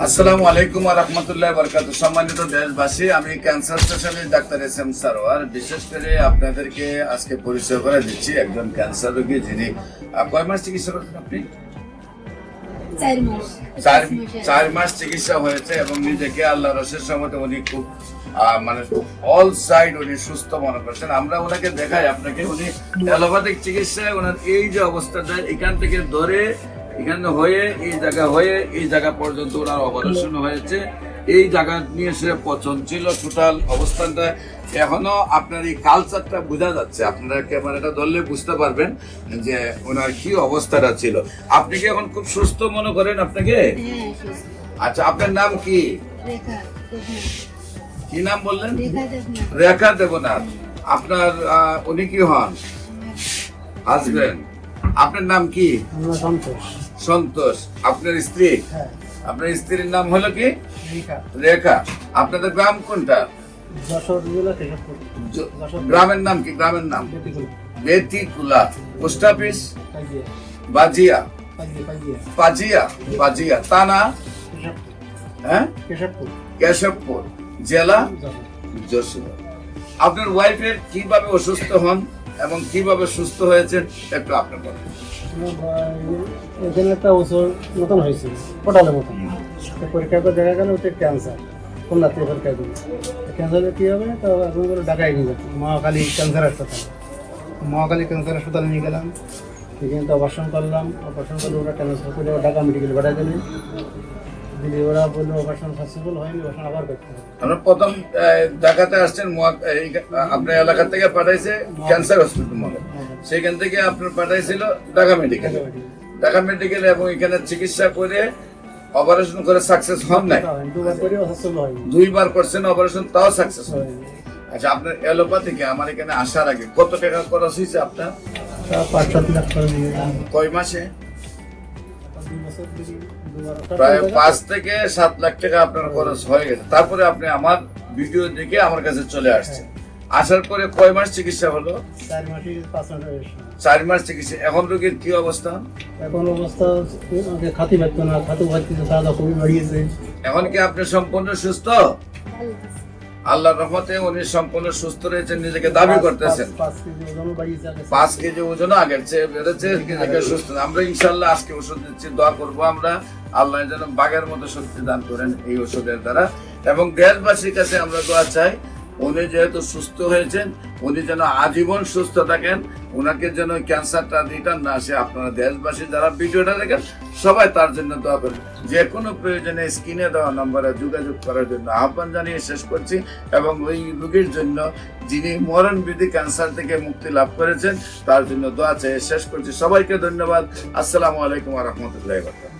আসসালামু আলাইকুম ওয়া রাহমাতুল্লাহি ওয়া বারাকাতুহু। সম্মানিত দেশবাসী, আমি cancer specialist doctor SM. Sarwar. বিশেষ করে আপনাদেরকে আজকে পরিচয় করে দিচ্ছি একজন ক্যান্সার রোগী যিনি কয় মাস চিকিৎসা করছেন আপনি? 4 মাস চিকিৎসা হয়েছে এবং নিজেকে আল্লাহর রসের সম্মতে উনি খুব মানে অল সাইড উনি সুস্থ মনে করছেন। আমরা ওনাকে দেখাই আপনাকে, উনি অ্যালোপ্যাথিক চিকিৎসায় ওনার এই যে অবস্থাটা এখান থেকে ধরে এখানে হয়ে এই জায়গা পর্যন্ত ওনার অপারেশন হয়েছে। এই জায়গা নিয়ে সে পচন ছিল টোটাল অবস্থানটা। এখনো আপনার এই কালচারটা বোঝা যাচ্ছে, আপনারা ক্যামেরাটা ধরলে বুঝতে পারবেন যে ওনার কি অবস্থাটা ছিল। আপনি কি এখন খুব সুস্থ মনে করেন আপনাকে? আচ্ছা, আপনার নাম কি? কি নাম বললেন? রেখা দেবনাথ। আপনার উনি কি হন? হাজবেন্ড। আপনার নাম কি? সন্তোষ। আপনার স্ত্রী? আপনার স্ত্রীর নাম হলো কি? রেখা। আপনাদের গ্রাম কোনটা? গ্রামের নাম কি? গ্রামের নাম বেতিকুলা। Post office? বাজিয়া। বাজিয়া থানা? হ্যাঁ, কেশবপুর। জেলা যশোর। আপনার ওয়াইফের কিভাবে অসুস্থ হন এবং কিভাবে সুস্থ হয়েছেন একটু আপনি বলেন। এখানে একটা ওষুধ মতন হয়েছিল পোটালের মতন, পরীক্ষা করে দেখা গেল ওতে ক্যান্সার। কন্যাতে পরীক্ষা করি ক্যান্সারে কী হবে, তো এখন করে ঢাকায় নিয়ে যাবো মহাকালী ক্যান্সার হাসপাতালে নিয়ে গেলাম। সেখানে তো অপারেশন করলাম। অপারেশন করলে ওরা ট্রান্সফার করে ঢাকা মেডিকেল পাঠা দিলেন। দিলে ওরা বললো অপারেশন সাকসেসফুল হয়নি, অপারেশন আবার করতে হবে। আমরা প্রথম ঢাকাতে আসছেন, আপনার এলাকা থেকে পাঠাইছে ক্যান্সার হসপিটাল মনে, সেখান থেকে আপনার পাঠাইছিল ঢাকা মেডিকেল এবং এখানে চিকিৎসা করে অপারেশন করে সাকসেস হন নাই। দুইবার করছেন অপারেশন, তাও সাকসেস হয়। আচ্ছা, আপনার অ্যালোপ্যাথিকে আমার এখানে আসার আগে কত টাকা খরচ হয়েছে আপনার? 5-7 লাখ টাকা। কয় মাসে? প্রায় 5 থেকে 7 লাখ টাকা আপনার খরচ হয়ে গেছে। তারপরে আপনি আমার ভিডিও দেখে আমার কাছে চলে আসছেন। আসার পরে কয় মাস চিকিৎসা হলো? 4 মাস চিকিৎসা। এখন রোগীর কি অবস্থা? এখন অবস্থা খাতি পারতো না, খাতু পাচ্ছিল, খাওয়া খুবই বাড়িয়েছে। এখন কি আপনি সম্পূর্ণ সুস্থ? আল্লাহর রহমতে উনি সম্পূর্ণ সুস্থ রয়েছেন, নিজেকে দাবি করতেছেন। 5 কেজি ওজন আগের চেয়ে বেড়েছে, নিজেকে সুস্থ। আমরা ইনশাল্লাহ আজকে ওষুধ দিচ্ছি, দোয়া করবো আমরা আল্লাহ যেন বাঘের মতো শক্তি দান করেন এই ওষুধের দ্বারা। এবং দেশবাসীর কাছে আমরা দোয়া চাই, উনি যেহেতু সুস্থ হয়েছেন উনি যেন আজীবন সুস্থ থাকেন, ওনাকে যেন ক্যান্সারটা রিটার্ন না আসে। আপনারা দেশবাসী যারা ভিডিওটা দেখেন সবাই তার জন্য দোয়া করেন। যে কোনো প্রয়োজনে স্ক্রিনে দেওয়া নম্বরে যোগাযোগ করার জন্য আহ্বান জানিয়ে শেষ করছি। এবং ওই রোগীর জন্য যিনি মরণবিধি ক্যান্সার থেকে মুক্তি লাভ করেছেন তার জন্য দোয়া চেয়ে শেষ করছি। সবাইকে ধন্যবাদ। আসসালামু আলাইকুম ওয়া রাহমাতুল্লাহি ওয়া বারাকাতুহু।